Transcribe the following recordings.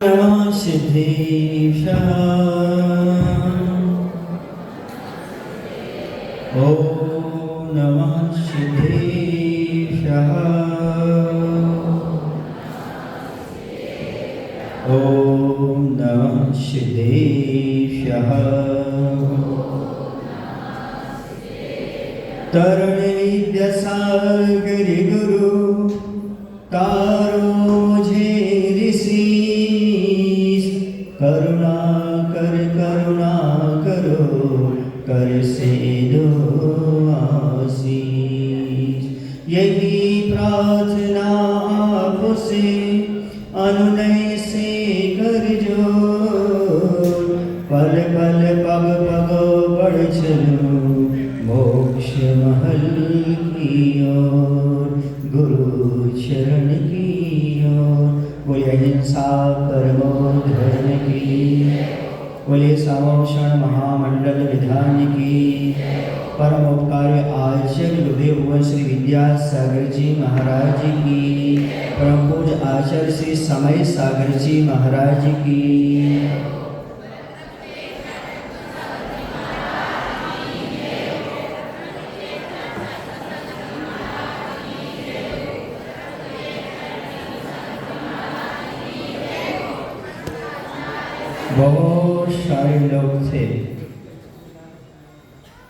नमः सिद्धेशाय। ॐ नमः सिद्धेशाय। ॐ नमः सिद्धेशाय। तरुण विद्या सागर गुरु तारो मुझे ऋषि करुणा करो कर से दो आशीष। यही प्रार्थना आपसे अनुनय से कर जो पल पल पग पग बढ़ चलो मोक्ष महल की ओर गुरु चरण की ओर। बोले अहिंसा परमो धर्म की, बोले समोषण महामंडल विधान की। परम उपकारी आचार्य लुभे हुए श्री विद्यासागर जी महाराज की। परम पूज्य आचार्य श्री समय सागर जी महाराज की। बहुत सारे लोग थे,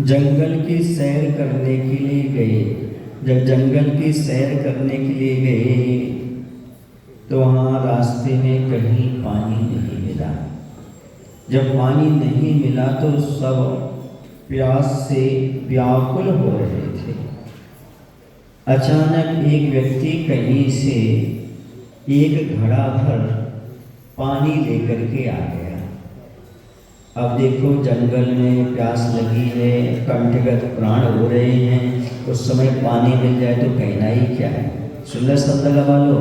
जंगल की सैर करने के लिए गए। जब जंगल की सैर करने के लिए गए तो वहाँ रास्ते में कहीं पानी नहीं मिला। जब पानी नहीं मिला तो सब प्यास से व्याकुल हो रहे थे। अचानक एक व्यक्ति कहीं से एक घड़ा भर पानी लेकर के आ गया। अब देखो जंगल में प्यास लगी है, कंठगत प्राण हो रहे हैं, उस समय पानी मिल जाए तो कहना ही क्या है। सुंदर शब्द लगा लो,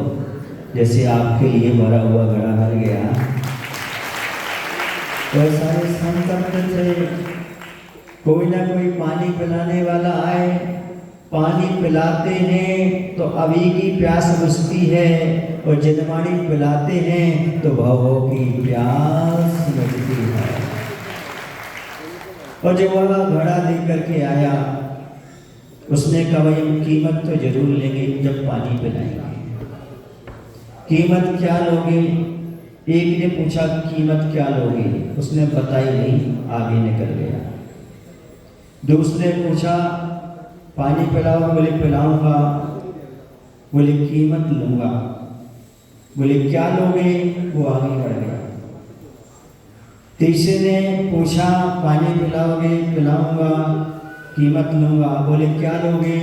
जैसे आपके लिए भरा हुआ घड़ा भर गया। तो सारे संत थे, कोई ना कोई पानी पिलाने वाला आए, पानी पिलाते हैं तो अभी की प्यास बुझती है, और जिनवाणी पिलाते हैं तो भवों की प्यास बुझती है। और जब वह घड़ा लेकर के आया, उसने कहा भाई हम कीमत तो जरूर लेंगे जब पानी पिलाएंगे। कीमत क्या लोगे? एक ने पूछा कीमत क्या लोगे? उसने बताई नहीं, आगे निकल गया। दूसरे पूछा पानी पिलाओ? बोले पिलाऊंगा। बोले कीमत लूंगा। बोले क्या लोगे? वो आगे बढ़ गया। तीसरे ने पूछा पानी पिलाओगे? पिलाऊंगा, कीमत लूंगा। बोले क्या लोगे?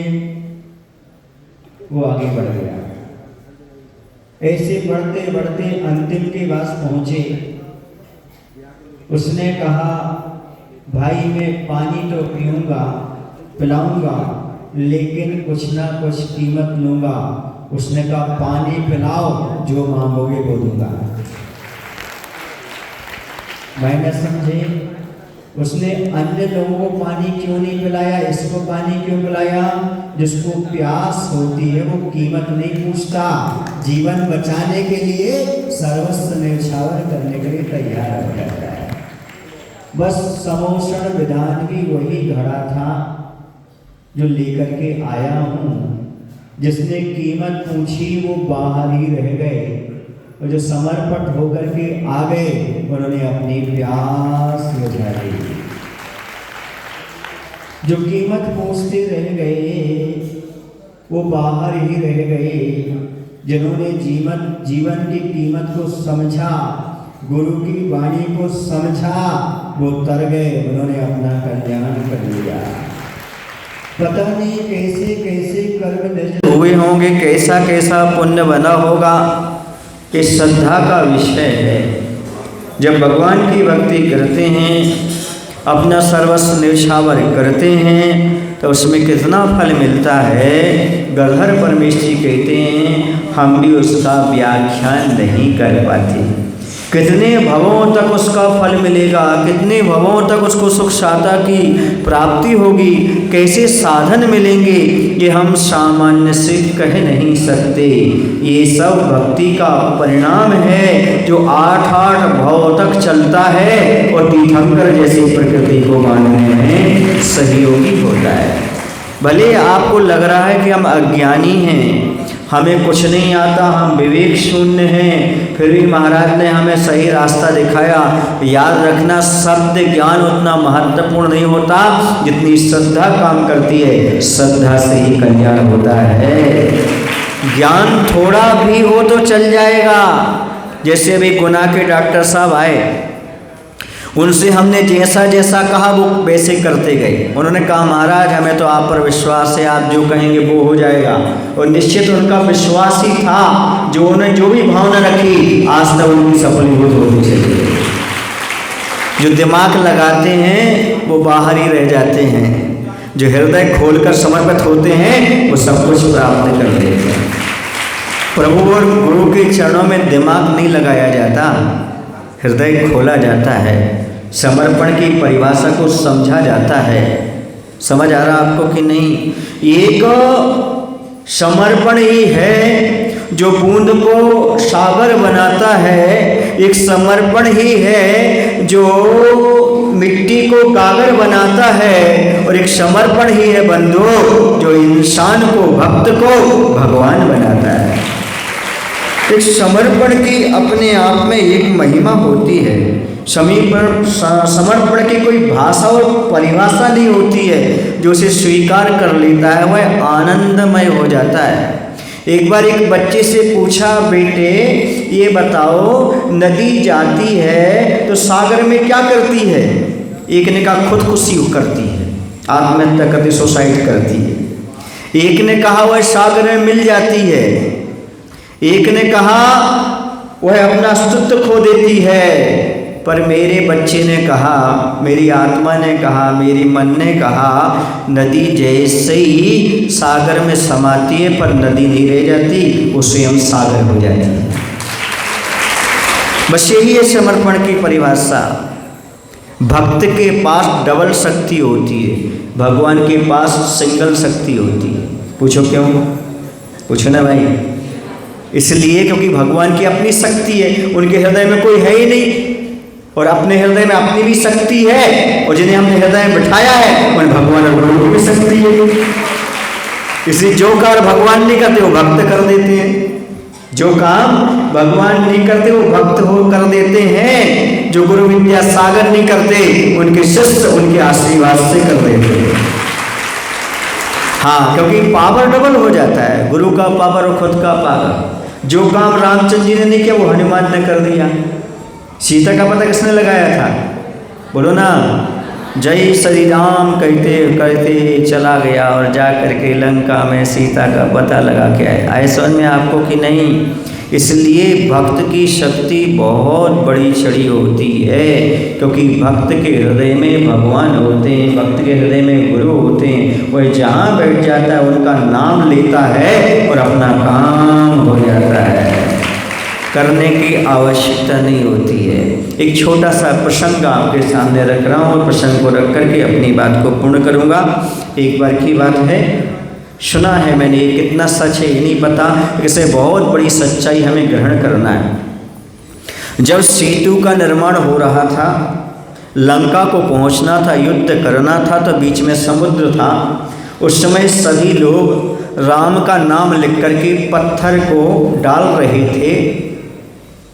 वो आगे बढ़ गया। ऐसे बढ़ते बढ़ते अंतिम के पास पहुंचे। उसने कहा भाई मैं पानी तो पीऊंगा, पिलाऊंगा, लेकिन कुछ ना कुछ कीमत लूंगा। उसने कहा पानी पिलाओ, जो मांगोगे वो दूंगा। मैंने समझे उसने अन्य लोगों को पानी क्यों नहीं पिलाया, इसको पानी क्यों पिलाया? जिसको प्यास होती है वो कीमत नहीं पूछता, जीवन बचाने के लिए सर्वस्व न्यौछावर करने के लिए तैयार हो जाता है। बस समोषण विधान की वही घड़ा था जो लेकर के आया हूँ। जिसने कीमत पूछी वो बाहर ही रह गए, और जो समर्पण होकर के आ गए उन्होंने अपनी प्यास बुझा दी। जो कीमत पूछते रह गए वो बाहर ही रह गए। जिन्होंने जीवन की कीमत को समझा, गुरु की वाणी को समझा, वो तर गए, उन्होंने अपना कल्याण कर लिया। पता नहीं कैसे कैसे कर्म हुए होंगे, कैसा कैसा पुण्य बना होगा, ये श्रद्धा का विषय है। जब भगवान की भक्ति करते हैं, अपना सर्वस्व न्यौछावर करते हैं, तो उसमें कितना फल मिलता है। गढ़धर परमेश जी कहते हैं हम भी उसका व्याख्यान नहीं कर पाते। कितने भवों तक उसका फल मिलेगा, कितने भवों तक उसको सुख शांता की प्राप्ति होगी, कैसे साधन मिलेंगे, ये हम सामान्य से कह नहीं सकते। ये सब भक्ति का परिणाम है जो 8-8 भव तक चलता है और तीर्थंकर जैसी प्रकृति को मानने में सहयोगी होता है। भले आपको लग रहा है कि हम अज्ञानी हैं, हमें कुछ नहीं आता, हम विवेक शून्य हैं, फिर भी महाराज ने हमें सही रास्ता दिखाया। याद रखना, शब्द ज्ञान उतना महत्वपूर्ण नहीं होता जितनी श्रद्धा काम करती है। श्रद्धा से ही कल्याण होता है। ज्ञान थोड़ा भी हो तो चल जाएगा। जैसे अभी गुना के डॉक्टर साहब आए, उनसे हमने जैसा जैसा कहा वो वैसे करते गए। उन्होंने कहा महाराज हमें तो आप पर विश्वास है, आप जो कहेंगे वो हो जाएगा। और निश्चित उनका विश्वास ही था, जो उन्होंने जो भी भावना रखी आज तक उनकी सफलीभूत होती चली है। जो दिमाग लगाते हैं वो बाहर ही रह जाते हैं, जो हृदय खोलकर समर्पित होते हैं वो सब कुछ प्राप्त कर लेते हैं। प्रभु और गुरु के चरणों में दिमाग नहीं लगाया जाता, हृदय खोला जाता है, समर्पण की परिभाषा को समझा जाता है। समझ आ रहा आपको कि नहीं? एक समर्पण ही है जो बूंद को सागर बनाता है, एक समर्पण ही है जो मिट्टी को गागर बनाता है, और एक समर्पण ही है बंधु जो इंसान को, भक्त को भगवान बनाता है। एक समर्पण की अपने आप में एक महिमा होती है। समर्पण की कोई भाषा और परिभाषा नहीं होती है। जो उसे स्वीकार कर लेता है वह आनंदमय हो जाता है। एक बार एक बच्चे से पूछा, बेटे ये बताओ नदी जाती है तो सागर में क्या करती है? एक ने कहा खुदकुशी करती है, आत्महत्या करती, सुसाइड करती है। एक ने कहा वह सागर में मिल जाती है। एक ने कहा वह अपना अस्तित्व खो देती है। पर मेरे बच्चे ने कहा, मेरी आत्मा ने कहा, मेरी मन ने कहा, नदी जैसे ही सागर में समाती है पर नदी नहीं रह जाती, वो स्वयं सागर हो जाती है। बस यही है समर्पण की परिभाषा। भक्त के पास डबल शक्ति होती है, भगवान के पास सिंगल शक्ति होती है। पूछो क्यों? पूछो ना भाई। इसलिए क्योंकि भगवान की अपनी शक्ति है, उनके हृदय में कोई है ही नहीं, और अपने हृदय में अपनी भी शक्ति है, और जिन्हें हमने हृदय में बिठाया है उन्हें भगवान और गुरु की भी शक्ति है। इसलिए जो कार्य भगवान नहीं करते वो भक्त कर देते हैं, जो काम भगवान नहीं करते वो भक्त हो कर देते हैं, जो गुरु विद्या सागर नहीं करते उनके शिष्य उनके आशीर्वाद से कर देते हैं। हाँ, क्योंकि पावर डबल हो जाता है, गुरु का पावर और खुद का पावर। जो काम रामचंद्र जी ने नहीं किया वो हनुमान ने कर दिया। सीता का पता किसने लगाया था? बोलो ना, जय श्री राम कहते कहते चला गया और जा करके लंका में सीता का पता लगा के आया। आए समझ में आपको कि नहीं? इसलिए भक्त की शक्ति बहुत बड़ी चढ़ी होती है, क्योंकि भक्त के हृदय में भगवान होते हैं, भक्त के हृदय में गुरु होते हैं। वह जहाँ बैठ जाता है उनका नाम लेता है और अपना काम हो जाता है, करने की आवश्यकता नहीं होती है। एक छोटा सा प्रसंग आपके सामने रख रहा हूँ और प्रसंग को रख करके अपनी बात को पूर्ण करूँगा। एक बार की बात है, सुना है मैंने, ये कितना सच है ये नहीं पता, इसे बहुत बड़ी सच्चाई हमें ग्रहण करना है। जब सेतु का निर्माण हो रहा था, लंका को पहुंचना था, युद्ध करना था, तो बीच में समुद्र था। उस समय सभी लोग राम का नाम लिख करके पत्थर को डाल रहे थे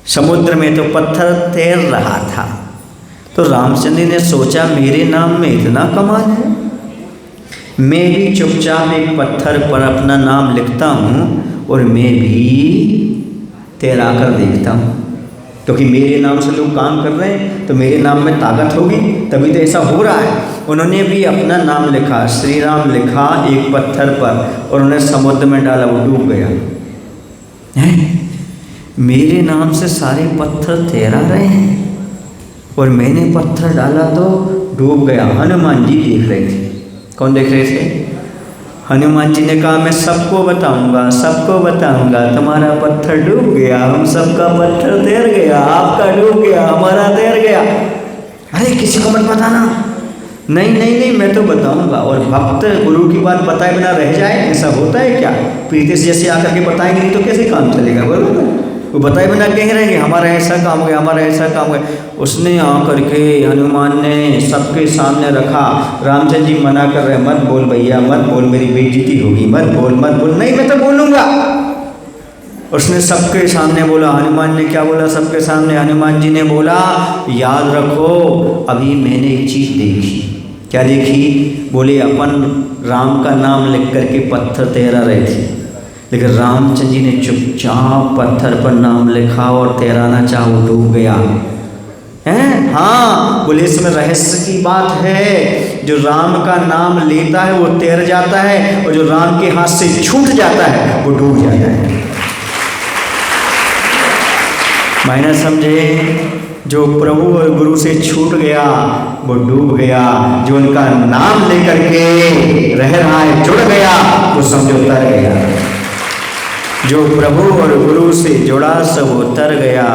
समुद्र में, तो पत्थर तैर रहा था। तो रामचंद्र ने सोचा मेरे नाम में इतना कमाल है, मैं भी चुपचाप एक पत्थर पर अपना नाम लिखता हूँ और मैं भी तैरा कर देखता हूँ, क्योंकि मेरे नाम से लोग काम कर रहे हैं तो मेरे नाम में ताकत होगी, तभी तो ऐसा हो रहा है। उन्होंने भी अपना नाम लिखा, श्री राम लिखा एक पत्थर पर और उन्हें समुद्र में डाला, वो डूब गया। मेरे नाम से सारे पत्थर तैरा रहे हैं और मैंने पत्थर डाला तो डूब गया। हनुमान जी देख रहे थे। कौन देख रहे थे? हनुमान जी ने कहा मैं सबको बताऊंगा, सबको बताऊंगा। तुम्हारा पत्थर डूब गया, हम सबका पत्थर तैर गया, आपका डूब गया, हमारा तैर गया। अरे किसी को मत बताना। नहीं नहीं नहीं, मैं तो बताऊंगा। और भक्त गुरु की बात बताए बिना रह जाए, ऐसा होता है क्या? प्रीति से जैसे आकर के बताएंगे नहीं तो कैसे काम चलेगा? बरोबर, वो बताए बिना कहीं रहेंगे हमारा ऐसा काम हो गया, हमारा ऐसा काम हो गया। उसने आकर के हनुमान ने सबके सामने रखा। रामचंद्र जी मना कर रहे, मत बोल भैया, मत बोल, मेरी बेइज्जती होगी, मत बोल मत बोल। नहीं मैं तो बोलूँगा। उसने सबके सामने बोला। हनुमान ने क्या बोला सबके सामने? हनुमान जी ने बोला, याद रखो अभी मैंने एक चीज़ देखी। क्या देखी? बोले अपन राम का नाम लिख करके पत्थर तैरा रहे थे, लेकिन रामचंद्र जी ने चुपचाप पत्थर पर नाम लिखा और तैराना चाहा, वो डूब गया है। हाँ, बोले इसमें रहस्य की बात है। जो राम का नाम लेता है वो तैर जाता है, और जो राम के हाथ से छूट जाता है वो डूब जाता है। मायना समझे? जो प्रभु और गुरु से छूट गया वो डूब गया, जो उनका नाम लेकर के रह रहा है जुड़ गया वो समझो तर गया। जो प्रभु और गुरु से जुड़ा सो वो तर गया,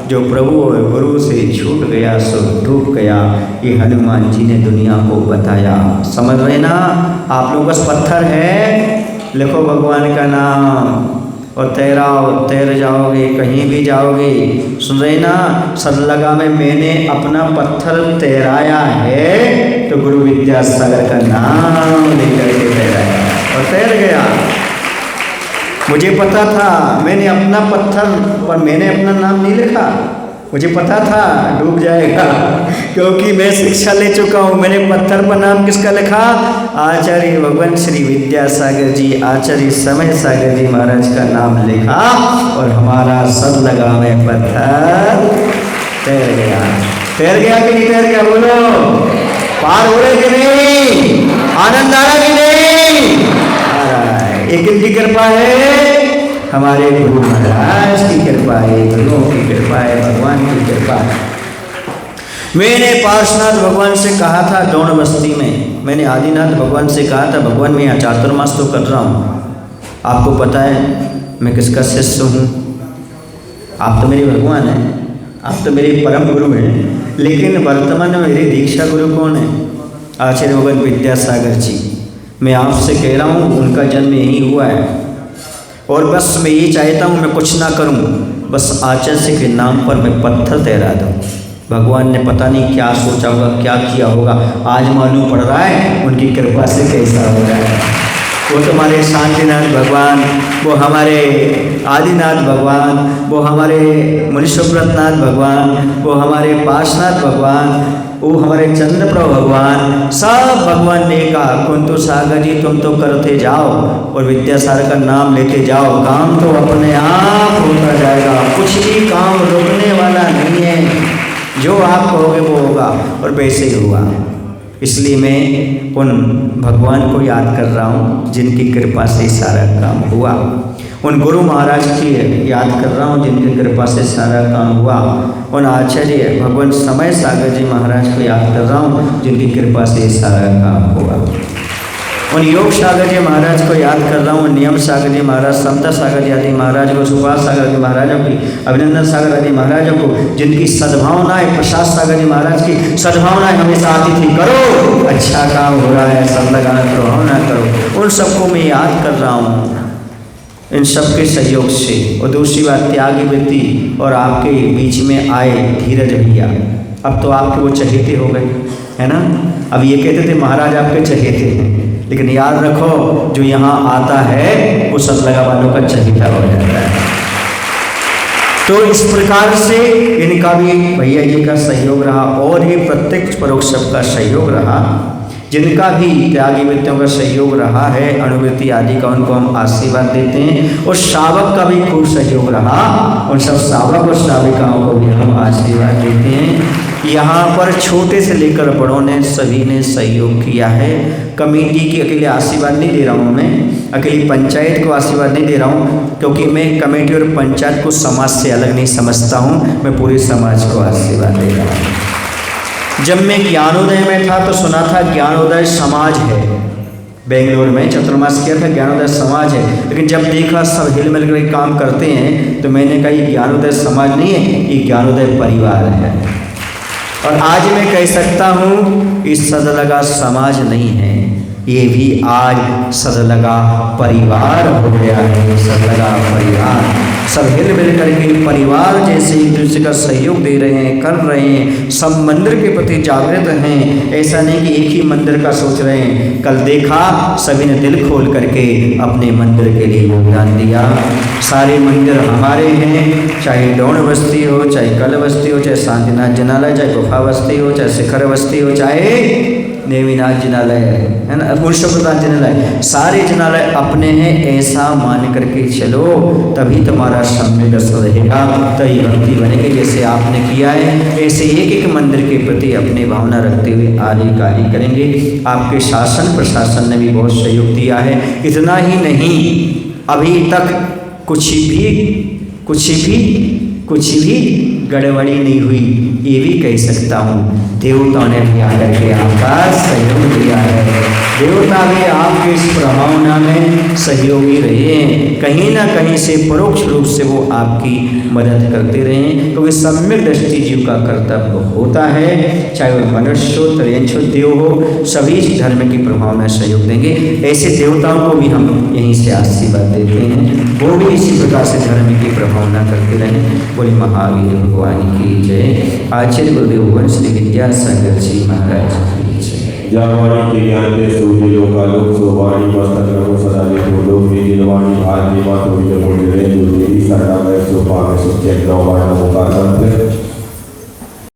जो प्रभु और गुरु से छूट गया सो डूब गया। ये हनुमान जी ने दुनिया को बताया। समझ रहे ना? आप लोग बस पत्थर है, लिखो भगवान का नाम और तैराओ, तैर जाओगे, कहीं भी जाओगे। सुन रहे ना? सरलगा में मैंने अपना पत्थर तैराया है, तो गुरु विद्यासागर का नाम लेकर के तैराया और तैर गया। मुझे पता था, मैंने अपना पत्थर पर मैंने अपना नाम नहीं लिखा। मुझे पता था डूब जाएगा, क्योंकि मैं शिक्षा ले चुका हूँ। मैंने पत्थर पर नाम किसका लिखा? आचार्य भगवान श्री विद्यासागर जी, आचार्य समय सागर जी महाराज का नाम लिखा, और हमारा सब लगा में पत्थर तैर गया। तैर गया कि नहीं तैर गया? बोलो, पार हो रहे कि नहीं? आनंद आ रहा कि नहीं? एक इनकी कृपा है, हमारे गुरु महाराज की कृपा है, गुरुओं की कृपा है, भगवान की कृपा है। मैंने पार्श्वनाथ भगवान से कहा था डोन बस्ती में, मैंने आदिनाथ भगवान से कहा था, भगवान मैं यहाँ चातुर्मास तो कर रहा हूँ, आपको पता है मैं किसका शिष्य हूँ? आप तो मेरे भगवान हैं, आप तो मेरे परम गुरु हैं, लेकिन वर्तमान में मेरे दीक्षा गुरु कौन है? आचार्य भगवान विद्यासागर जी। मैं आपसे कह रहा हूँ उनका जन्म यही हुआ है, और बस मैं ये चाहता हूँ मैं कुछ ना करूँ, बस आचार्य के नाम पर मैं पत्थर तैरा दूँ। भगवान ने पता नहीं क्या सोचा होगा, क्या किया होगा, आज मालूम पड़ रहा है उनकी कृपा से कैसा हो रहा है। वो तो हमारे शांतिनाथ भगवान, वो हमारे आदिनाथ भगवान, वो हमारे मुनिशुभ्रतनाथ भगवान, वो हमारे पार्श्वनाथ भगवान, वो हमारे चंद्रप्रभ भगवान, सब भगवान ने कहा कुंतु सागर जी तुम तो करते जाओ और विद्यासागर का नाम लेते जाओ, काम तो अपने आप होता जाएगा, कुछ भी काम रुकने वाला नहीं है, जो आप कहोगे वो होगा, और वैसे ही हुआ। इसलिए मैं उन भगवान को याद कर रहा हूँ जिनकी कृपा से सारा काम हुआ, उन गुरु महाराज की याद कर रहा हूँ जिनकी कृपा से सारा काम हुआ, उन आचार्य भगवान समय सागर जी महाराज को याद कर रहा हूँ जिनकी कृपा से सारा काम हुआ, उन योग सागर जी महाराज को याद कर रहा हूँ, नियम सागर जी महाराज, समता सागर जी आदि महाराज को, सुभाष सागर जी महाराजों की, अभिनंदन सागर आदि महाराजों को, जिनकी सद्भावनाएं, प्रसाद सागर जी महाराज की सद्भावनाएं हमेशा आती थी, करो अच्छा काम हो रहा है, सब लगाना प्रभाव ना करो, उन सबको मैं याद कर रहा हूँ इन सबके सहयोग से। और दूसरी बात त्यागी वृत्ति और आपके बीच में आए धीरज भैया, अब तो आपके वो चहेते हो गए है ना। अब ये कहते थे महाराज आपके चहेते हैं, लेकिन याद रखो जो यहाँ आता है वो सब लगा वालों का चहेता हो जाता है। तो इस प्रकार से इनका भी भैया जी का सहयोग रहा, और भी प्रत्यक्ष परोक्ष सबका सहयोग रहा, जिनका भी त्यागी वृत्तियों का सहयोग रहा है, अणुवृत्ति आदि का, उनको हम आशीर्वाद देते हैं। और श्रावक का भी खूब सहयोग रहा, उन सब श्रावक और श्राविकाओं को भी हम आशीर्वाद देते हैं। यहाँ पर छोटे से लेकर बड़ों ने सभी ने सहयोग किया है। कमेटी की अकेले आशीर्वाद नहीं दे रहा हूँ मैं, अकेली पंचायत को आशीर्वाद नहीं दे रहा हूँ, क्योंकि मैं कमेटी और पंचायत को समाज से अलग नहीं समझता हूँ, मैं पूरे समाज को आशीर्वाद दे रहा हूँ। जब मैं ज्ञानोदय में था तो सुना था ज्ञानोदय समाज है, बेंगलोर में चतुर्मास किया था, ज्ञानोदय समाज है, लेकिन जब देखा सब हिल मिल कर काम करते हैं तो मैंने कहा ये ज्ञानोदय समाज नहीं है, ये ज्ञानोदय परिवार है। और आज मैं कह सकता हूँ ये सदलगा समाज नहीं है, ये भी आज सदलगा परिवार हो गया है। सदलगा परिवार सब हिल मिल करके परिवार जैसे एक दूसरे का सहयोग दे रहे हैं, कर रहे हैं, सब मंदिर के प्रति जागृत हैं। ऐसा नहीं कि एक ही मंदिर का सोच रहे हैं। कल देखा सभी ने दिल खोल करके अपने मंदिर के लिए योगदान दिया। सारे मंदिर हमारे हैं, चाहे डोण बस्ती हो, चाहे कल बस्ती हो, चाहे शांतिनाथ जिनालय, चाहे गुफा बस्ती हो, चाहे शिखर बस्ती हो, चाहे नेमिनाथ जिनालय है ना, पुरुषोत्तम जिनालय, सारे जिनालय अपने हैं। ऐसा मान करके चलो, तभी तुम्हारा सम्यक दर्शन रहेगा, तभी भक्ति बनेगी। जैसे आपने किया है ऐसे एक एक मंदिर के प्रति अपने भावना रखते हुए आगे कार्य करेंगे। आपके शासन प्रशासन ने भी बहुत सहयोग दिया है। इतना ही नहीं, अभी तक कुछ भी गड़बड़ी नहीं हुई, ये भी कह सकता हूँ। देवताओं ने भी आकर के आपका सहयोग दिया है। देवता भी आपके इस प्रभावना में सहयोगी रहे हैं, कहीं ना कहीं से परोक्ष रूप से वो आपकी मदद करते रहे हैं, क्योंकि सम्यक दृष्टि जीव का कर्तव्य होता है। चाहे वो मनुष्य हो, त्रियंश हो, देव हो, सभी धर्म की प्रभाव में सहयोग देंगे। ऐसे देवताओं को भी हम यहीं से आशीर्वाद देते हैं, वो भी इसी प्रकार से धर्म की प्रभावना करते रहें। बोले महावीर भगवान की जय। आचार्य गुरुदेव भगवान श्री विद्यासागर जी महाराज की जय। जावाणी के ज्ञान के सूर्य लोकालोक सोवाणी मस्तक रहो सदा देखो लोक में दिलवाणी भाग्य मात होई जब बोले रे गुरु की शरणा में सोपावे सुचेत नवाण नमो का संत